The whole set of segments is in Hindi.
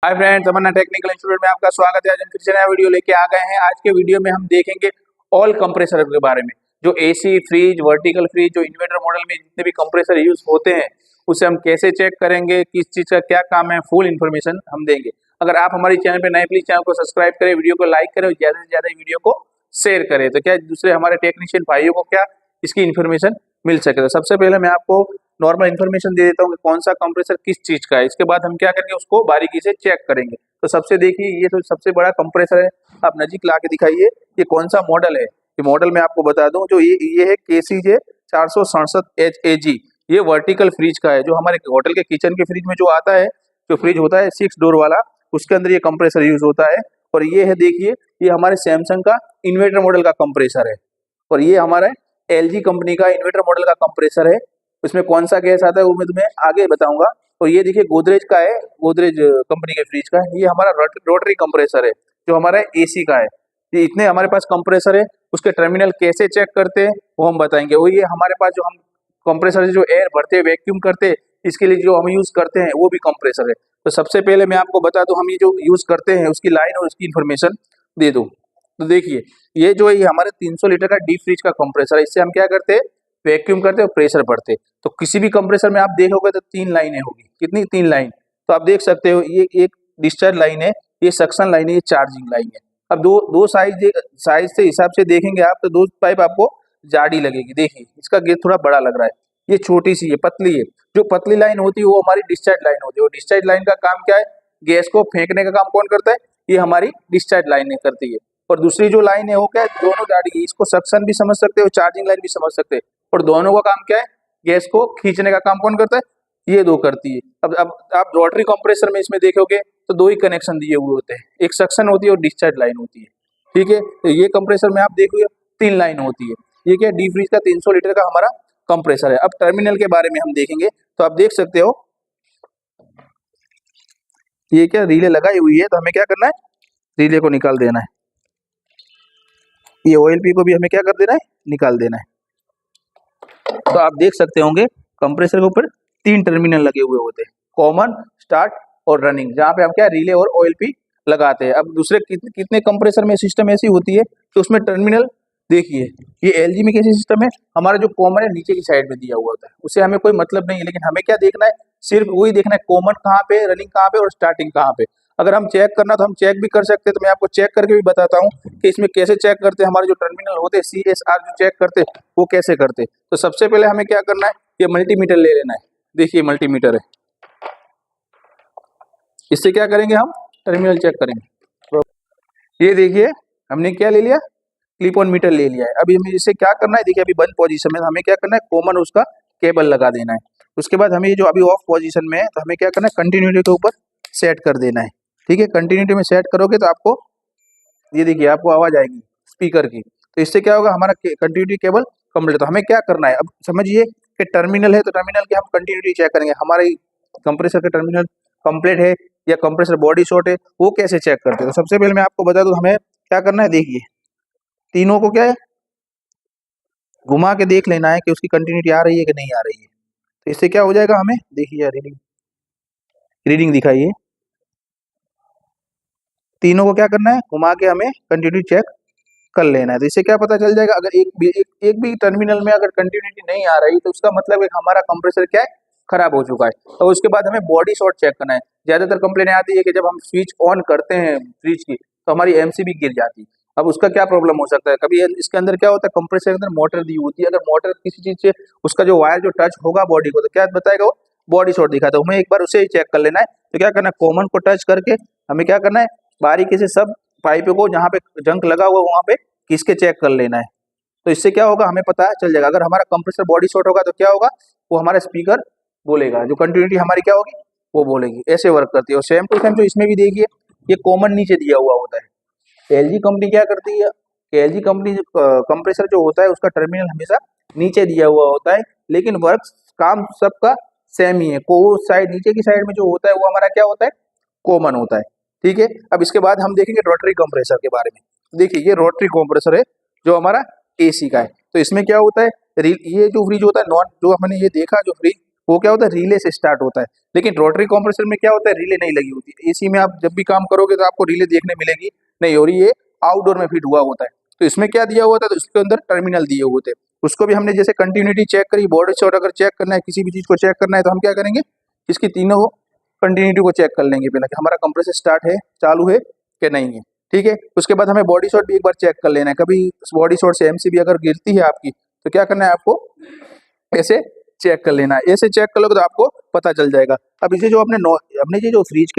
हाय फ्रेंड्स, तमन्ना टेक्निकल इंस्टीट्यूट में आपका स्वागत है। आज हम फिर से नया वीडियो लेके आ गए हैं। आज के वीडियो में हम देखेंगे ऑल कंप्रेसर के बारे में। जो एसी, फ्रिज, वर्टिकल फ्रिज, जो इन्वर्टर मॉडल में जितने भी कंप्रेसर यूज होते हैं उसे हम कैसे चेक करेंगे, किस चीज का क्या काम है, फुल इन्फॉर्मेशन हम देंगे। अगर आप हमारे चैनल पे नए, प्लीज चैनल को सब्सक्राइब करें, वीडियो को लाइक करें और ज्यादा से ज्यादा वीडियो को शेयर करें, तो क्या दूसरे हमारे टेक्नीशियन भाइयों को क्या इसकी इन्फॉर्मेशन मिल सके। तो सबसे पहले मैं आपको नॉर्मल इन्फॉर्मेशन दे देता हूँ कि कौन सा कंप्रेसर किस चीज का है। इसके बाद हम क्या करेंगे, उसको बारीकी से चेक करेंगे। तो सबसे देखिए, ये तो सबसे बड़ा कंप्रेसर है। आप नजीक ला के दिखाइए, ये कौन सा मॉडल है। ये मॉडल मैं आपको बता दूं, जो ये है KCJ 467HAG। ये वर्टिकल फ्रिज का है, जो हमारे होटल के किचन के फ्रिज में जो आता है, जो फ्रिज होता है 6 डोर वाला, उसके अंदर ये कंप्रेसर यूज होता है। और ये है, देखिए, ये हमारे सैमसंग का इन्वर्टर मॉडल का कंप्रेसर है। और ये हमारा LG कंपनी का इन्वर्टर मॉडल का कंप्रेसर है। उसमें कौन सा गैस आता है वो मैं तुम्हें आगे बताऊंगा। और ये देखिए, गोदरेज का है, गोदरेज कंपनी के फ्रिज का है। ये हमारा रोटरी कंप्रेसर है, जो हमारा AC का है। ये इतने हमारे पास कंप्रेसर है। उसके टर्मिनल कैसे चेक करते हैं वो हम बताएंगे। वो ये हमारे पास जो हम कंप्रेसर से जो एयर भरते हैं, वैक्यूम करते हैं, इसके लिए जो हम यूज करते हैं वो भी कंप्रेसर है। तो सबसे पहले मैं आपको बता दूं, हम ये जो यूज करते हैं उसकी लाइन और उसकी इन्फॉर्मेशन दे दूं। तो देखिए, ये हमारे 300 लीटर का डीप फ्रिज का कंप्रेसर है। इससे हम क्या करते हैं, वैक्यूम करते और प्रेशर भरते। तो किसी भी कंप्रेसर में आप देखोगे तो 3 लाइनें होगी। कितनी? 3 लाइन। तो आप देख सकते हो, ये एक डिस्चार्ज लाइन है, ये सक्शन लाइन है, ये चार्जिंग लाइन है। अब दो साइज से हिसाब से देखेंगे आप, तो 2 पाइप आपको जाड़ी लगेगी। देखिए, इसका गेज थोड़ा बड़ा लग रहा है, ये छोटी सी है, पतली है। जो पतली लाइन होती है वो हमारी डिस्चार्ज लाइन होती है। और डिस्चार्ज लाइन का काम क्या है? गैस को फेंकने का काम कौन करता है? ये हमारी डिस्चार्ज लाइन करती है। और दूसरी जो लाइन है वो क्या है? दोनों गाड़ी, इसको सक्शन भी समझ सकते हो, चार्जिंग लाइन भी समझ सकते हैं। और दोनों का काम क्या है? गैस को खींचने का काम कौन करता है? ये 2 करती है। अब आप रोटरी कंप्रेसर में इसमें देखोगे तो 2 ही कनेक्शन दिए हुए होते हैं, एक सक्शन होती है और डिस्चार्ज लाइन होती है। ठीक है, तो ये कंप्रेसर में आप देखोगे 3 लाइन होती है। ये क्या? डीप फ्रीज का 300 लीटर का हमारा कंप्रेसर है। अब टर्मिनल के बारे में हम देखेंगे। तो आप देख सकते हो, ये क्या रिले लगाई हुई है, तो हमें क्या करना है, रिले को निकाल देना है। ये OLP को भी हमें क्या कर देना है, निकाल देना है। तो आप देख सकते होंगे, कंप्रेसर के ऊपर 3 टर्मिनल लगे हुए होते हैं, कॉमन, स्टार्ट और रनिंग, जहाँ पे हम क्या रिले और OLP लगाते हैं। अब दूसरे कितने कंप्रेसर में सिस्टम ऐसी होती है कि उसमें टर्मिनल, देखिए, ये LG में कैसी सिस्टम है, हमारा जो कॉमन है नीचे की साइड में दिया हुआ होता है, उससे हमें कोई मतलब नहीं है। लेकिन हमें क्या देखना है, सिर्फ वही देखना है, कॉमन कहाँ पे, रनिंग कहाँ पे और स्टार्टिंग कहाँ पे। अगर हम चेक करना तो हम चेक भी कर सकते हैं। तो मैं आपको चेक करके भी बताता हूँ कि इसमें कैसे चेक करते हैं। हमारे जो टर्मिनल होते हैं CSR जो चेक करते हैं वो कैसे करते हैं। तो सबसे पहले हमें क्या करना है, ये मल्टीमीटर ले लेना है। देखिए, मल्टीमीटर है, इससे क्या करेंगे, हम टर्मिनल चेक करेंगे। ये देखिए, हमने क्या ले लिया, क्लिप ऑन मीटर ले लिया है। अभी हमें इससे क्या करना है, देखिए अभी बंद पोजीशन में, हमें क्या करना है, कॉमन उसका केबल लगा देना है। उसके बाद हमें ये जो अभी ऑफ पोजीशन में है, तो हमें क्या करना है, कंटिन्यूटी के ऊपर सेट कर देना है। ठीक है, कंटिन्यूटी में सेट करोगे तो आपको ये देखिए, आपको आवाज आएगी स्पीकर की। तो इससे क्या होगा, हमारा कंटिन्यूटी केबल कंप्लीट। तो हमें क्या करना है, अब समझिए कि टर्मिनल है, तो टर्मिनल की हम कंटिन्यूटी चेक करेंगे। हमारे कंप्रेसर का टर्मिनल कंप्लीट है या कंप्रेसर बॉडी शॉर्ट है, वो कैसे चेक करते हैं। तो सबसे पहले मैं आपको बता दूं, हमें क्या करना है, देखिए तीनों को क्या है, घुमा के देख लेना है कि उसकी कंटिन्यूटी आ रही है कि नहीं आ रही है। तो इससे क्या हो जाएगा, हमें देखिए यार, रीडिंग दिखाइए। तीनों को क्या करना है, घुमा के हमें कंटिन्यूटी चेक कर लेना है। तो इससे क्या पता चल जाएगा, अगर एक भी टर्मिनल में अगर कंटिन्यूटी नहीं आ रही, तो उसका मतलब है हमारा कंप्रेसर क्या है, खराब हो चुका है। और उसके बाद हमें बॉडी शॉर्ट चेक करना है। ज्यादातर कंप्लेन आती है कि जब हम स्विच ऑन करते हैं फ्रिज की, तो हमारी MCB गिर जाती है। अब उसका क्या प्रॉब्लम हो सकता है, कभी इसके अंदर क्या होता है, कंप्रेसर के अंदर मोटर दी होती है। अगर मोटर किसी चीज से उसका जो वायर जो टच होगा बॉडी को, तो क्या बताएगा, वो बॉडी शॉर्ट दिखाता है। हमें एक बार उसे ही चेक कर लेना है। तो क्या करना है, कॉमन को टच करके हमें क्या करना है, बारीकी से सब पाइप को जहाँ पे जंक लगा हुआ वहां पे किसके चेक कर लेना है। तो इससे क्या होगा, हमें पता चल जाएगा। अगर हमारा कंप्रेसर बॉडी शॉर्ट होगा तो क्या होगा, वो हमारा स्पीकर बोलेगा, जो कंटिन्यूटी हमारी क्या होगी वो बोलेगी। ऐसे वर्क करती है। और सेम टू सेम जो इसमें भी देखिए, ये कॉमन नीचे दिया हुआ होता है। LG कंपनी क्या करती है, LG कंपनी कंप्रेसर जो होता है उसका टर्मिनल हमेशा नीचे दिया हुआ होता है, लेकिन वर्क काम सबका सेम ही है। को साइड नीचे की साइड में जो होता है वो हमारा क्या होता है, कॉमन होता है। ठीक है, अब इसके बाद हम देखेंगे रोटरी कंप्रेसर के बारे में। देखिए, ये रोटरी कंप्रेसर है जो हमारा AC का है। तो इसमें क्या होता है, ये जो फ्रिज होता है, नॉन जो हमने ये देखा, जो फ्रिज वो क्या होता है, रिले से स्टार्ट होता है। लेकिन रोटरी कंप्रेसर में क्या होता है, रिले नहीं लगी होती। एसी में आप जब भी काम करोगे तो आपको रिले देखने मिलेगी नहीं, और ये आउटडोर में फिट हुआ होता है। तो इसमें क्या दिया हुआ था, तो इसके अंदर टर्मिनल दिए हुए थे। उसको भी हमने जैसे कंटिन्यूटी चेक करी, बॉडी शॉट अगर चेक करना है, किसी भी चीज को चेक करना है, तो हम क्या करेंगे, इसकी तीनों कंटिन्यूटी को चेक कर लेंगे पहले कि हमारा कंप्रेसर स्टार्ट है, चालू है कि नहीं है। ठीक है, उसके बाद हमें बॉडी शॉट भी एक बार चेक कर लेना है। कभी बॉडी शॉट से एमसीबी अगर गिरती है आपकी, तो क्या करना है आपको, ऐसे चेक कर लेना है। ऐसे चेक कर लोगे तो आपको पता चल जाएगा। अब इसे जो अपने ये जो फ्रिज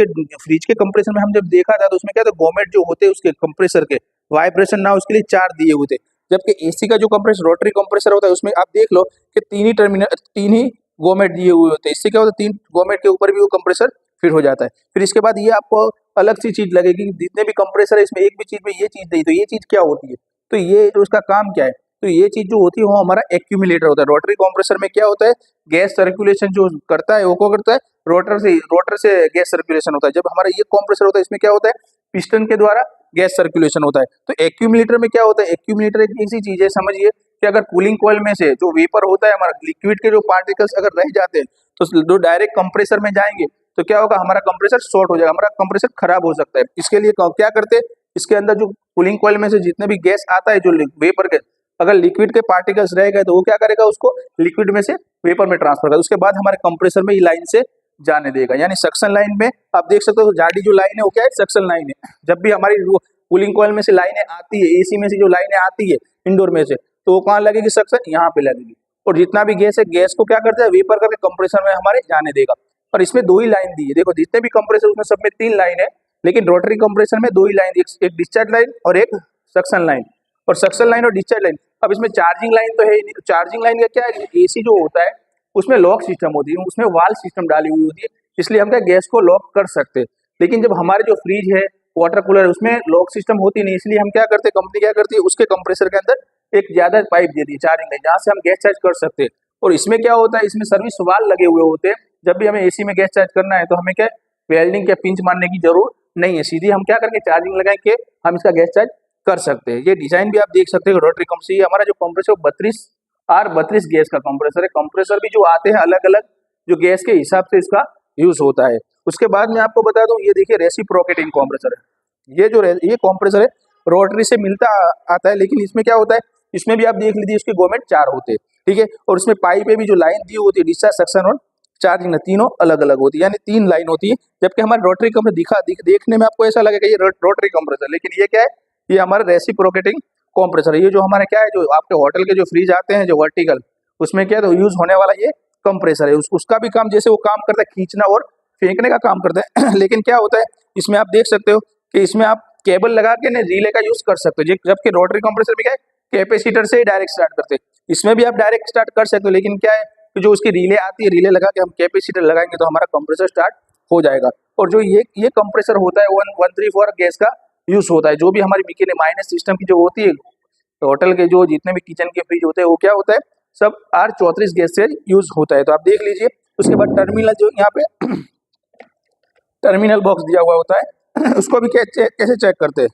के कंप्रेसर में हम जब देखा था, तो उसमें क्या था, गोमेट जो होते हैं उसके कंप्रेसर के वाइब्रेशन ना उसके लिए 4 दिए हुए थे। जबकि एसी का जो कंप्रेसर, रोटरी कंप्रेसर होता है, उसमें आप देख लो कि तीन ही गोमेट दिए हुए होते हैं। इससे क्या होता है, 3 गोमेट के ऊपर भी वो कंप्रेसर फिट हो जाता है। फिर इसके बाद ये आपको अलग सी चीज लगेगी कि जितने भी कंप्रेसर है इसमें एक भी चीज में ये चीज नहीं, तो ये चीज क्या होती है, तो ये तो उसका काम क्या है, तो ये चीज जो होती है वो हमारा एक्यूमुलेटर होता है। रोटरी कंप्रेसर में क्या होता है, गैस सर्कुलेशन जो करता है वो क्या करता है, रोटर से गैस सर्कुलेशन होता है। जब हमारा ये कंप्रेसर होता है, इसमें क्या होता है, पिस्टन के द्वारा गैस सर्कुलेशन होता है। तो एक्यूमुलेटर में क्या होता है, एक्यूमुलेटर एक ऐसी चीज है, समझिए कि अगर कूलिंग कॉइल में से जो वेपर होता है, हमारा लिक्विड के जो पार्टिकल्स अगर रह जाते हैं, तो जो डायरेक्ट कंप्रेसर में जाएंगे, तो क्या होगा, हमारा कंप्रेसर शॉर्ट हो जाएगा, हमारा कंप्रेसर खराब हो सकता है। इसके लिए क्या करते हैं, इसके अंदर जो कूलिंग कॉइल में से जितने भी गैस आता है, जो वेपर के, अगर लिक्विड के पार्टिकल्स रह गए, तो वो क्या करेगा, उसको लिक्विड में से वेपर में ट्रांसफर करेगा। उसके बाद हमारे कंप्रेसर में ये लाइन से जाने देगा। यानी सक्शन लाइन में आप देख सकते हो, जाडी जो लाइन है वो क्या है, सक्शन लाइन है। जब भी हमारी कूलिंग कॉइल में से लाइनें आती है, एसी में से जो लाइनें आती है इंडोर में से, तो वो कहाँ लगेगी, सक्शन यहाँ पे लगेगी। और जितना भी गैस है, गैस को क्या करता है, वेपर करके कंप्रेसर में हमारे जाने देगा। और इसमें 2 ही लाइन दी है, देखो जितने भी कंप्रेसर उसमें सब में 3 लाइन है, लेकिन रोटरी कंप्रेसर में 2 ही लाइन, एक डिस्चार्ज लाइन और एक सक्शन लाइन। और सक्शन लाइन और डिस्चार्ज लाइन, अब इसमें चार्जिंग लाइन तो है ही नहीं। तो चार्जिंग लाइन का क्या है, एसी जो होता है उसमें लॉक सिस्टम होती है, उसमें वाल्व सिस्टम डाली हुई होती है, इसलिए हम क्या गैस को लॉक कर सकते हैं। लेकिन जब हमारे जो फ्रिज है, वाटर कूलर है, उसमें लॉक सिस्टम होती नहीं, इसलिए हम क्या करते हैं, कंपनी क्या करती है, उसके कंप्रेसर के अंदर एक ज्यादा पाइप देती है, चार्जिंग लाइन, जहाँ से हम गैस चार्ज कर सकते हैं। और इसमें क्या होता है, इसमें सर्विस वाल्व लगे हुए होते हैं। जब भी हमें एसी में गैस चार्ज करना है, तो हमें क्या वेल्डिंग या पिंच मारने की जरूरत नहीं है, सीधी हम क्या करके चार्जिंग लगा के हम इसका गैस चार्ज कर सकते हैं। ये डिजाइन भी आप देख सकते हो रोटरी कंपनी। हमारा जो कंप्रेसर 32R32 गैस का कंप्रेसर है। कंप्रेसर भी जो आते हैं अलग अलग, जो गैस के हिसाब से इसका यूज होता है। उसके बाद मैं आपको बता दूं, ये देखिए रेसिप्रोकेटिंग कंप्रेसर है। ये कंप्रेसर है, रोटरी से मिलता आता है, लेकिन इसमें क्या होता है, इसमें भी आप देख लीजिए इसके गोमेट 4 होते हैं। ठीक है, और उसमें पाइप पे भी जो लाइन दी होती है, डिस्चार्ज, सक्शन और चार्जिंग, तीनों अलग अलग होती है, यानी 3 लाइन होती है। जबकि हमारे रोटरी कंप्रेसर देखने में आपको ऐसा लगेगा ये रोटरी कंप्रेसर, लेकिन ये क्या है, ये हमारा रेसिप्रोकेटिंग कंप्रेसर है। ये जो हमारा क्या है, जो आपके होटल के जो फ्रिज आते हैं जो वर्टिकल, उसमें क्या है, तो यूज होने वाला ये कंप्रेसर है। उसका भी काम जैसे वो काम करता है, खींचना और फेंकने का काम करता है लेकिन क्या होता है, इसमें आप देख सकते हो कि इसमें आप केबल लगा के ना रिले का यूज कर सकते हो। जबकि रोटरी कंप्रेसर में क्या है, कैपेसिटर से डायरेक्ट स्टार्ट करते हैं। इसमें भी आप डायरेक्ट स्टार्ट कर सकते हो, लेकिन क्या है कि जो उसकी रिले आती है, रिले लगा के हम कैपेसिटर लगाएंगे तो हमारा कंप्रेसर स्टार्ट हो जाएगा। और जो ये कंप्रेसर होता है 1134 गैस का यूज होता है। जो भी हमारी बिकिनी माइनस सिस्टम की जो होती है, तो होटल के जो जितने भी किचन के फ्रिज होते हैं, वो क्या होता है, सब R34 गैस से यूज होता है। तो आप देख लीजिए। उसके बाद टर्मिनल जो यहाँ पे टर्मिनल बॉक्स दिया हुआ होता है उसको भी कैसे चेक करते हैं,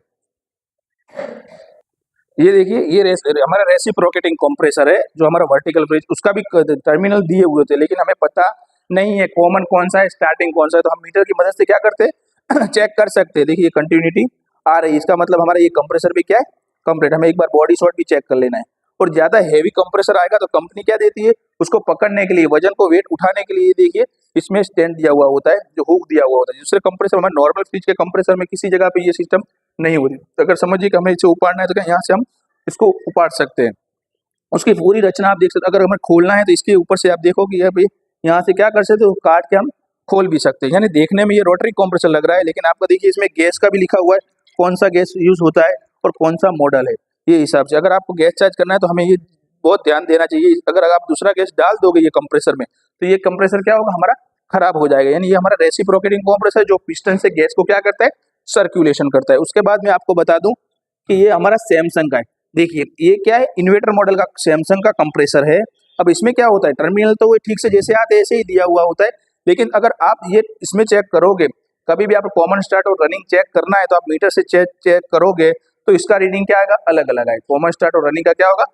ये देखिए, हमारा रेसिप्रोकेटिंग कंप्रेसर है, जो हमारा वर्टिकल फ्रिज, उसका भी टर्मिनल दिए हुए होते हैं, लेकिन हमें पता नहीं है कॉमन कौन सा है, स्टार्टिंग कौन सा है। तो हम मीटर की मदद से क्या करते हैं चेक कर सकते हैं। देखिए कंटिन्यूटी आ रही है, इसका मतलब हमारा ये कंप्रेसर भी क्या है, कंप्लीट। हमें एक बार बॉडी शॉट भी चेक कर लेना है। और ज्यादा हैवी कंप्रेसर आएगा तो कंपनी क्या देती है, उसको पकड़ने के लिए, वजन को वेट उठाने के लिए, देखिए इसमें स्टैंड दिया हुआ होता है, जो हुक दिया हुआ होता है। दूसरे कंप्रेसर, हमारे नॉर्मल फ्रिज के कंप्रेसर में किसी जगह पे ये सिस्टम नहीं होती। तो अगर समझिए कि हमें इसे उपाड़ना है, तो क्या यहाँ से हम इसको उपाड़ सकते हैं। उसकी पूरी रचना आप देख सकते हैं। अगर हमें खोलना है तो इसके ऊपर से आप देखो कि भाई यहाँ से क्या कर सकते हो, काट के हम खोल भी सकते हैं। यानी देखने में ये रोटरी कंप्रेसर लग रहा है, लेकिन आपको देखिए इसमें गैस का भी लिखा हुआ है, कौन सा गैस यूज होता है और कौन सा मॉडल है। ये हिसाब से अगर आपको गैस चार्ज करना है तो हमें ये बहुत ध्यान देना चाहिए। अगर आप दूसरा गैस डाल दोगे ये कंप्रेसर में, तो ये कंप्रेसर क्या होगा, हमारा खराब हो जाएगा। यानी ये हमारा रेसिप्रोकेटिंग कंप्रेसर जो पिस्टन से गैस को क्या करता है, सर्कुलेशन करता है। उसके बाद मैं आपको बता दूं कि ये हमारा सैमसंग का है। देखिए ये क्या है, इन्वर्टर मॉडल का सैमसंग का कंप्रेसर है। अब इसमें क्या होता है, टर्मिनल तो वो ठीक से जैसे आते ऐसे ही दिया हुआ होता है, लेकिन अगर आप ये इसमें चेक करोगे, कभी भी आप कॉमन स्टार्ट और रनिंग चेक करना है तो आप मीटर से चेक करोगे, तो इसका रीडिंग क्या आएगा, अलग अलग आएगा। कॉमन स्टार्ट और रनिंग का क्या होगा,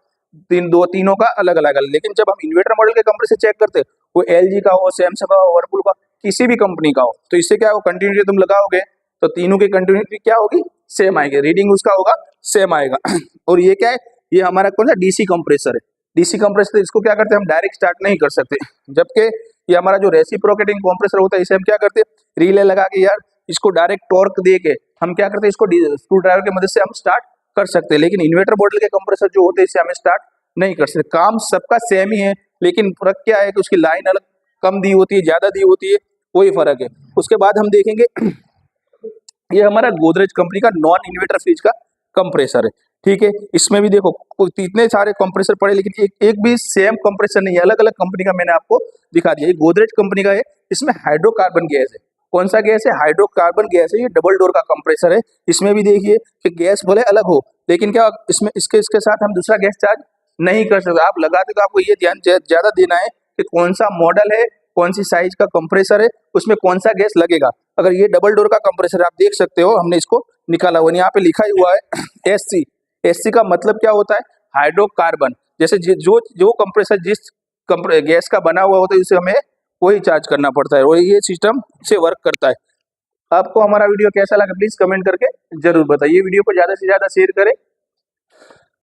तीनों का अलग अलग है। लेकिन जब हम इन्वर्टर मॉडल के कंप्रेसर चेक करते हैं, वो LG का हो, सैमसंग का हो, वर्लपूल का, किसी भी कंपनी का हो, तो इससे क्या हो, कंटिन्यूटी तुम लगाओगे तो तीनों की कंटिन्यूटी क्या होगी, सेम आएगी, रीडिंग उसका होगा सेम आएगा। और ये क्या है, ये हमारा कौन सा डीसी कंप्रेसर है। डीसी कंप्रेसर इसको क्या करते हैं, हम डायरेक्ट स्टार्ट नहीं कर सकते, जबकि ये हमारा जो रेसिप्रोकेटिंग कंप्रेसर होता है इसे हम क्या करते हैं, रिले लगा के यार इसको डायरेक्ट टॉर्क दे के हम क्या करते हैं, इसको स्क्रू ड्राइवर की मदद से हम स्टार्ट कर सकते हैं। लेकिन इन्वर्टर मॉडल के कंप्रेसर जो होते हैं इसे हमें स्टार्ट नहीं कर सकते। काम सबका सेम ही है, लेकिन फर्क क्या है कि उसकी लाइन अलग कम दी होती है, ज्यादा दी होती है, वही फर्क है। उसके बाद हम देखेंगे ये हमारा गोदरेज कंपनी का नॉन इन्वर्टर फ्रिज का कंप्रेसर है, ठीक है। इसमें भी देखो इतने सारे कंप्रेसर पड़े, लेकिन एक भी सेम कंप्रेसर नहीं है, अलग अलग कंपनी का मैंने आपको दिखा दिया। ये गोदरेज कंपनी का है, इसमें हाइड्रोकार्बन गैस है। कौन सा गैस है, हाइड्रोकार्बन गैस है। ये डबल डोर का कंप्रेसर है। इसमें भी देखिए कि गैस भले अलग हो, लेकिन क्या इसमें इसके साथ हम दूसरा गैस चार्ज नहीं कर सकते। आप लगाते तो आपको ये ध्यान ज्यादा देना है कि कौन सा मॉडल है, कौन सी साइज का कंप्रेसर है, उसमें कौन सा गैस लगेगा। अगर ये डबल डोर का कंप्रेसर आप देख सकते हो, हमने इसको निकाला हुआ, यहाँ पे लिखा ही हुआ है SC। SC का मतलब क्या होता है, हाइड्रोकार्बन। जैसे जो कंप्रेसर जिस गैस का बना हुआ होता है उसे हमें वही चार्ज करना पड़ता है, और ये सिस्टम से वर्क करता है। आपको हमारा वीडियो कैसा लगा प्लीज कमेंट करके जरूर बताइए। वीडियो को ज्यादा से ज्यादा शेयर करें